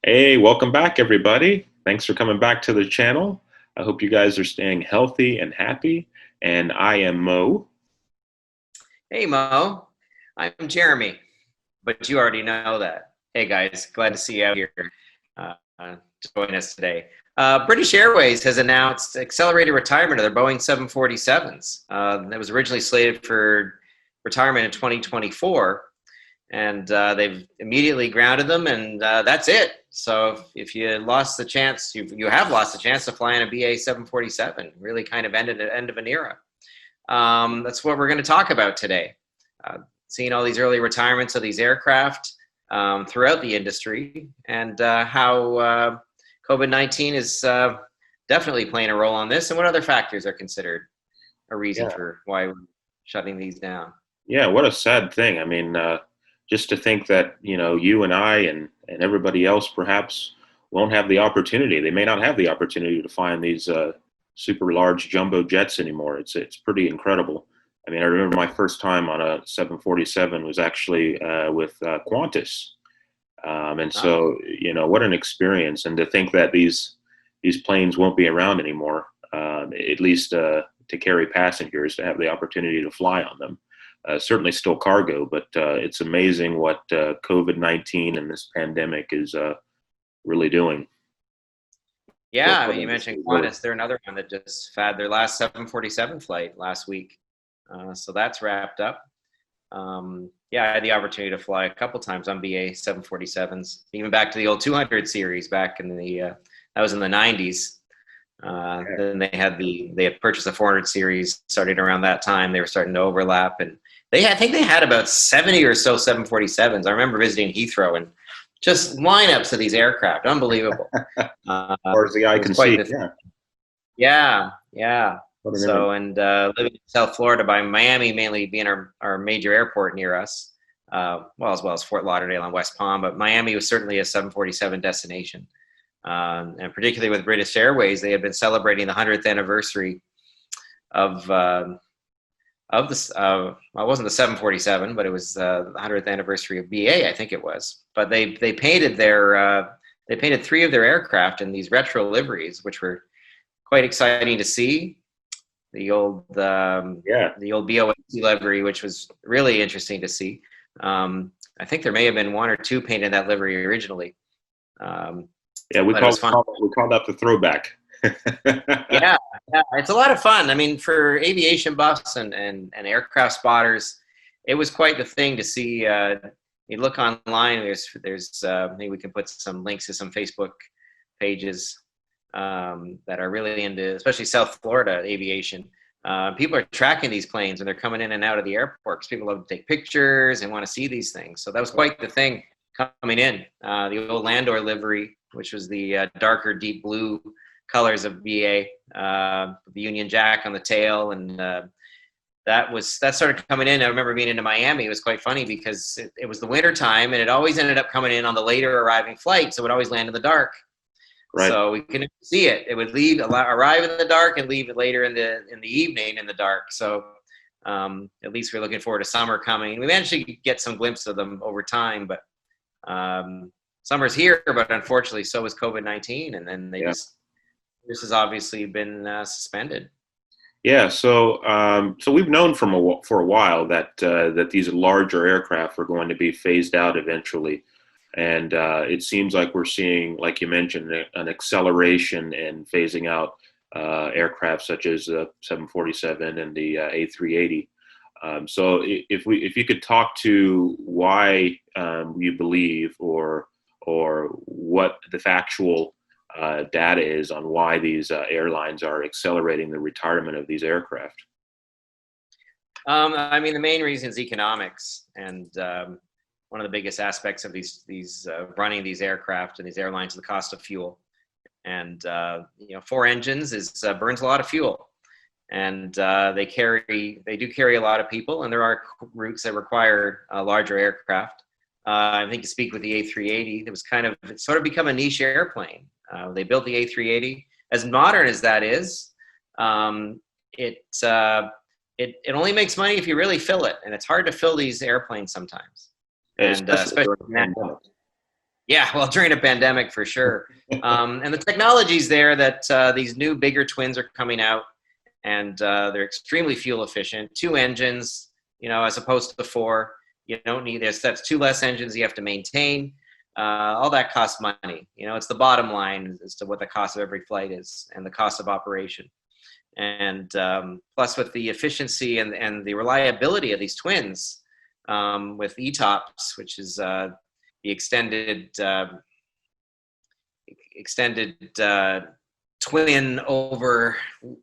Hey, welcome back, everybody. Thanks for coming back to the channel. I hope you guys are staying healthy and happy. And I am Mo. Hey Mo, I'm Jeremy, but you already know that. Hey guys, glad to see you out here uh, to join us today. British Airways has announced accelerated retirement of their Boeing 747s. That was originally slated for retirement in 2024, and they've immediately grounded them, and that's it. So if you lost the chance, you have lost the chance to fly in a BA 747. Really kind of ended the end of an era. That's what we're going to talk about today. Uh, Seeing all these early retirements of these aircraft throughout the industry, and how COVID-19 is definitely playing a role on this, and what other factors are considered a reason Yeah. for why we're shutting these down. Yeah, what a sad thing. I mean, just to think that, you and I and everybody else perhaps won't have the opportunity. They may not have the opportunity to find these super large jumbo jets anymore. It's pretty incredible. I mean, I remember my first time on a 747 was actually with Qantas. And Oh, so, what an experience. And to think that these planes won't be around anymore, at least to carry passengers, to have the opportunity to fly on them. Certainly still cargo, but it's amazing what COVID-19 and this pandemic is really doing for yeah. I our mean, you mentioned industry, really. Qantas. They're another one that just had their last 747 flight last week. So that's wrapped up. Yeah, I had the opportunity to fly a couple times on BA 747s, even back to the old 200 series back in that was in the 90s. Then they had purchased the 400 series starting around that time. They were starting to overlap, and I think they had about 70 or so 747s. I remember visiting Heathrow and just lineups of these aircraft, unbelievable. As far as the eye It was can quite see, the yeah. yeah, yeah. What an image. So, and living in South Florida by Miami, mainly being our major airport near us, as well as Fort Lauderdale and West Palm, but Miami was certainly a 747 destination. And particularly with British Airways, they had been celebrating the 100th anniversary of this. Well, it wasn't the 747, but it was the 100th anniversary of BA, I think it was. But they painted three of their aircraft in these retro liveries, which were quite exciting to see. The old Yeah. BOAC livery, which was really interesting to see. I think there may have been one or two painted in that livery originally, um, Yeah, we but it call, was we fun. call, we call that the throwback. Yeah, yeah, it's a lot of fun. I mean, for aviation buffs and aircraft spotters, it was quite the thing to see. You look online. There's maybe we can put some links to some Facebook pages that are really into, especially South Florida aviation. People are tracking these planes and they're coming in and out of the airport because people love to take pictures and want to see these things. So that was quite the thing coming in. The old Landor livery, which was the darker deep blue colors of BA, the Union Jack on the tail, and that started coming in. I remember being into Miami. It was quite funny because it was the winter time, and it always ended up coming in on the later arriving flight, so it would always land in the dark. Right. So we couldn't see it. It would arrive in the dark, and leave it later in the evening in the dark. So at least we're looking forward to summer coming. We managed to get some glimpse of them over time, but summer's here. But unfortunately, so was COVID-19, and then Yeah. this has obviously been suspended. Yeah, so we've known for a while that these larger aircraft are going to be phased out eventually, and it seems like we're seeing, like you mentioned, an acceleration in phasing out aircraft such as the 747 and the A380. So if you could talk to why you believe, or what the factual data is on why these airlines are accelerating the retirement of these aircraft. I mean, the main reason is economics, and one of the biggest aspects of these running these aircraft and these airlines is the cost of fuel. And four engines burns a lot of fuel, and they do carry a lot of people, and there are routes that require larger aircraft. I think to speak with the A380, it's sort of become a niche airplane. They built the A380, as modern as that is. Um, it it only makes money if you really fill it, and it's hard to fill these airplanes sometimes. And Especially especially during the now, pandemic. Yeah, well, during a pandemic for sure. And the technology's there that these new bigger twins are coming out, and they're extremely fuel efficient. Two engines, as opposed to four. You don't need this. That's two less engines you have to maintain. All that costs money. It's the bottom line as to what the cost of every flight is and the cost of operation. And plus, with the efficiency and the reliability of these twins, with ETOPS, which is the extended twin over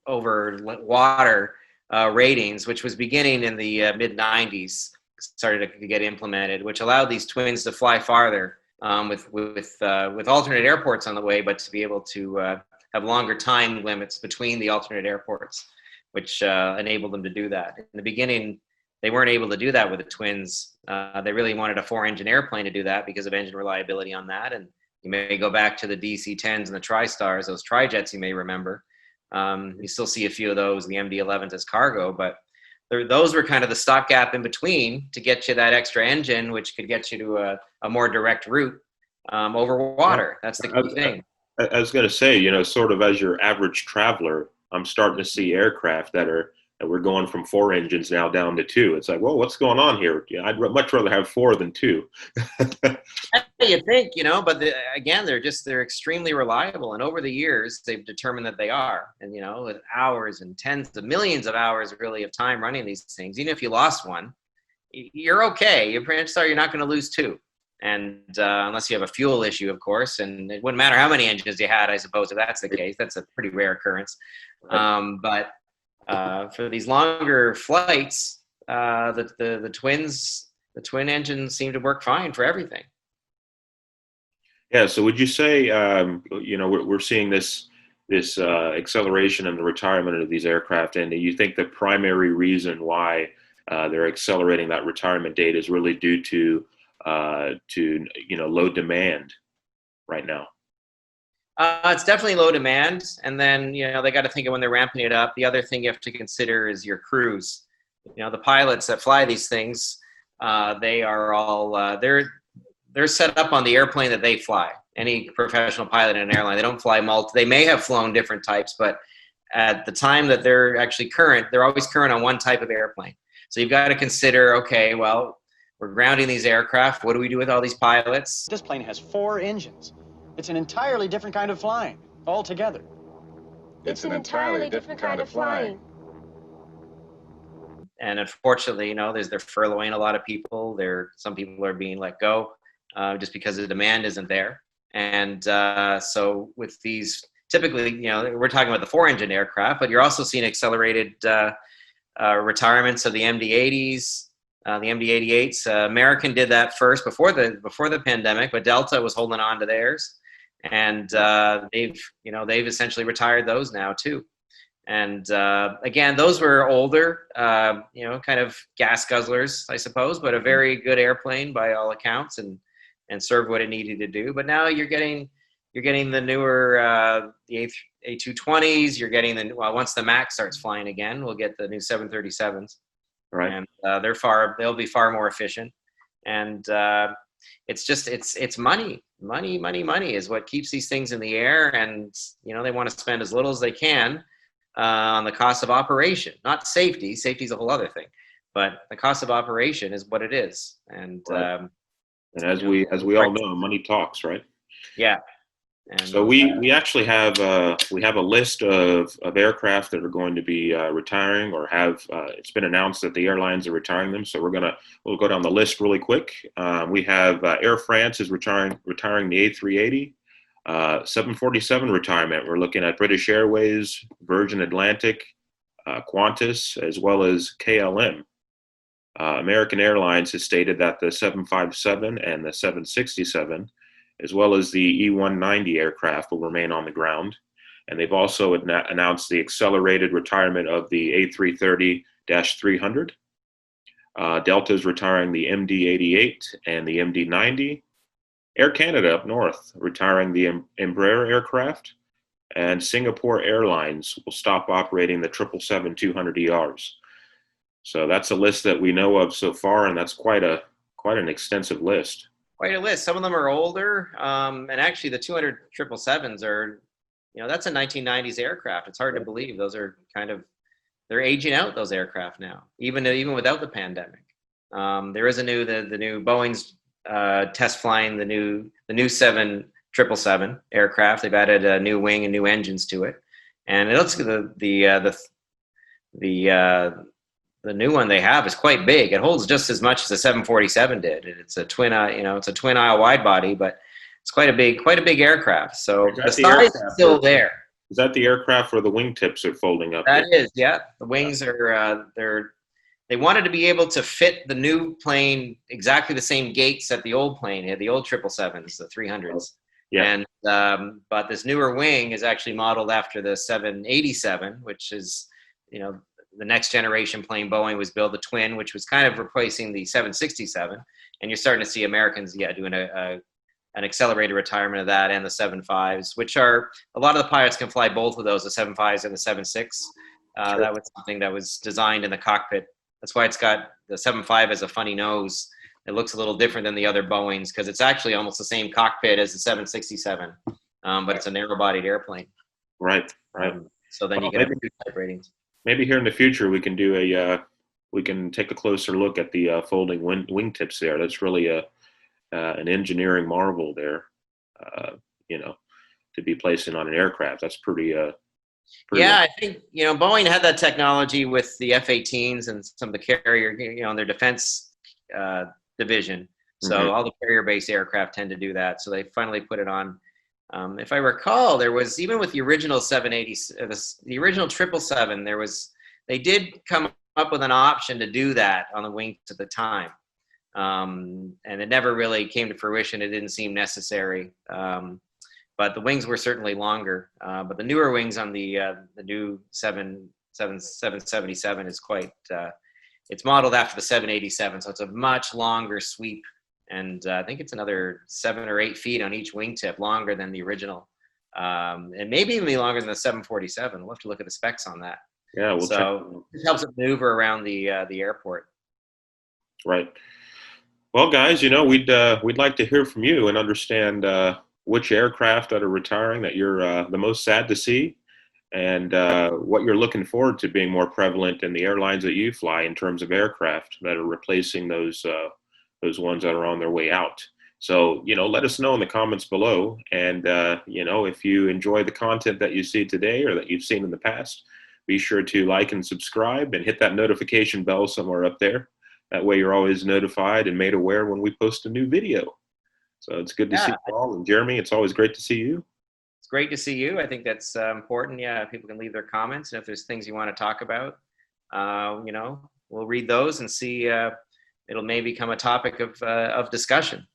water ratings, which was beginning in the mid 90s, started to get implemented, which allowed these twins to fly farther with alternate airports on the way, but to be able to have longer time limits between the alternate airports, which enabled them to do that. In the beginning, they weren't able to do that with the twins. They really wanted a 4-engine airplane to do that because of engine reliability on that. And you may go back to the DC-10s and the TriStars, those Trijets you may remember. You still see a few of those, the MD-11s as cargo, but those were kind of the stopgap in between to get you that extra engine, which could get you to a more direct route over water. That's the key thing. I was going to say, sort of as your average traveler, I'm starting to see aircraft that we're going from 4 engines now down to 2. It's like, well, what's going on here? I'd much rather have 4 than 2. You think, but again, they're extremely reliable. And over the years, they've determined that they are. And, with hours and tens of millions of hours really of time running these things, even if you lost one, you're okay. Chances are you're not going to lose 2. And unless you have a fuel issue, of course, and it wouldn't matter how many engines you had, I suppose, if that's the case. That's a pretty rare occurrence. But for these longer flights, the twin engines seem to work fine for everything. Yeah. So would you say, we're seeing this acceleration and the retirement of these aircraft, and you think the primary reason why they're accelerating that retirement date is really due to low demand right now? It's definitely low demand, and then they got to think of when they're ramping it up. The other thing you have to consider is your crews. The pilots that fly these things, they are all they're set up on the airplane that they fly. Any professional pilot in an airline, they don't fly They may have flown different types, but at the time that they're actually current, they're always current on one type of airplane. So you've got to consider, okay, well, we're grounding these aircraft. What do we do with all these pilots? This plane has 4 engines. It's an entirely different kind of flying altogether. It's an entirely different kind of flying. And unfortunately, they're furloughing a lot of people. Some people are being let go just because the demand isn't there. And so with these, typically, we're talking about the 4-engine aircraft, but you're also seeing accelerated retirements of the MD-80s. The MD-88s, American did that first before the pandemic, but Delta was holding on to theirs, and they've essentially retired those now too. And again, those were older, kind of gas guzzlers, I suppose, but a very good airplane by all accounts, and served what it needed to do. But now you're getting the newer the A220s. You're getting once the MAX starts flying again, we'll get the new 737s. Right. And they'll be far more efficient. And it's money is what keeps these things in the air. And, they want to spend as little as they can on the cost of operation, not safety. Safety is a whole other thing, but the cost of operation is what it is. And, right. And as we all know, money talks, right? Yeah. And, so we actually have a list of aircraft that are going to be retiring, or have it's been announced that the airlines are retiring them. So we'll go down the list really quick. We have Air France is retiring the A380, 747 retirement. We're looking at British Airways, Virgin Atlantic, Qantas, as well as KLM. American Airlines has stated that the 757 and the 767, as well as the E190 aircraft, will remain on the ground. And they've also announced the accelerated retirement of the A330-300. Delta is retiring the MD-88 and the MD-90. Air Canada up north retiring the Embraer aircraft. And Singapore Airlines will stop operating the 777-200ERs. So that's a list that we know of so far, and that's quite an extensive list. quite a list. Some of them are older, and actually the 200 777s are, that's a 1990s aircraft. It's hard to believe those are they're aging out, those aircraft now, even without the pandemic. There is the new Boeing's test flying the new 777 aircraft. They've added a new wing and new engines to it, and it looks the new one they have is quite big. It holds just as much as the 747 did. It's a twin aisle wide body, but it's quite a big aircraft. So the size is still there. Is that the aircraft where the wingtips are folding up? That is, yeah. The wings are they wanted to be able to fit the new plane exactly the same gates that the old plane had, the old 777s, the 300s. Yeah. And but this newer wing is actually modeled after the 787, which is, the next generation plane Boeing was built, the twin, which was kind of replacing the 767. And you're starting to see Americans, doing an accelerated retirement of that, and the 75s, which are, a lot of the pilots can fly both of those, the 75s and the 76. Sure. That was something that was designed in the cockpit. That's why it's got the 75 as a funny nose. It looks a little different than the other Boeings because it's actually almost the same cockpit as the 767, but it's a narrow-bodied airplane. Right. So then you can have two type ratings. Maybe here in the future we can do we can take a closer look at the folding wingtips there. That's really an engineering marvel there, to be placing on an aircraft. That's pretty yeah, I think, Boeing had that technology with the F-18s and some of the carrier, in their defense division. So all the carrier-based aircraft tend to do that. So they finally put it on. If I recall, there was, even with the original 780, the original 777, they did come up with an option to do that on the wings at the time. And it never really came to fruition. It didn't seem necessary. But the wings were certainly longer. But the newer wings on the new 777 is quite, it's modeled after the 787. So it's a much longer sweep. And I think it's another 7 or 8 feet on each wingtip, longer than the original. And maybe even longer than the 747. We'll have to look at the specs on that. Yeah, so it helps it maneuver around the airport. Right. Well, guys, we'd like to hear from you and understand which aircraft that are retiring that you're the most sad to see, and what you're looking forward to being more prevalent in the airlines that you fly in terms of aircraft that are replacing those ones that are on their way out. So, let us know in the comments below. And, if you enjoy the content that you see today or that you've seen in the past, be sure to like and subscribe and hit that notification bell somewhere up there. That way you're always notified and made aware when we post a new video. So it's good to see you all. And Jeremy, it's always great to see you. It's great to see you. I think that's important. Yeah, people can leave their comments. And if there's things you want to talk about, we'll read those and see. It'll maybe become a topic of discussion.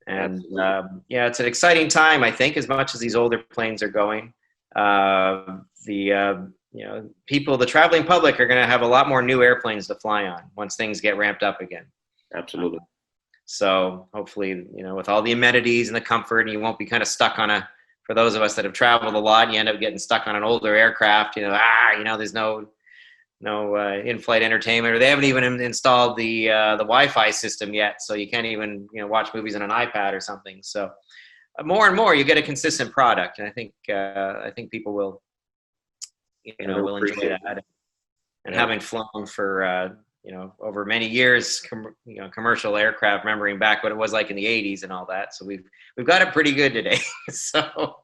And it's an exciting time, I think, as much as these older planes are going. The traveling public are going to have a lot more new airplanes to fly on once things get ramped up again. Absolutely. So hopefully, with all the amenities and the comfort, and you won't be kind of stuck on for those of us that have traveled a lot, you end up getting stuck on an older aircraft, there's no in-flight entertainment, or they haven't even installed the Wi-Fi system yet, so you can't even watch movies on an iPad or something. So more and more, you get a consistent product, and I think people will will enjoy that. And having flown for over many years, commercial aircraft, remembering back what it was like in the 80s and all that, so we've got it pretty good today. So.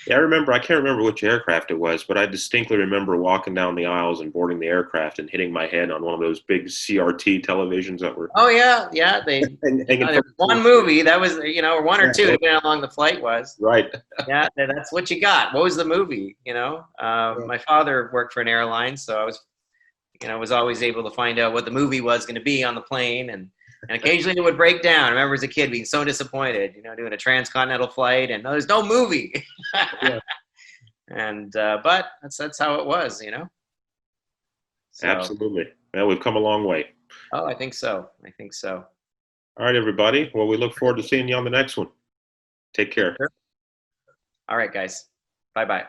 Yeah, I can't remember which aircraft it was, but I distinctly remember walking down the aisles and boarding the aircraft and hitting my head on one of those big CRT televisions that were. Oh, yeah. There was one movie that was, or one or two, depending on how long the flight was. Right. Yeah, that's what you got. What was the movie, My father worked for an airline, so I was always able to find out what the movie was going to be on the plane, and occasionally it would break down. I remember as a kid being so disappointed, doing a transcontinental flight, and there's no movie. Yeah. And but that's how it was, So, absolutely. Well, we've come a long way. Oh, I think so. All right, everybody. Well, we look forward to seeing you on the next one. Take care. Sure. All right, guys. Bye-bye.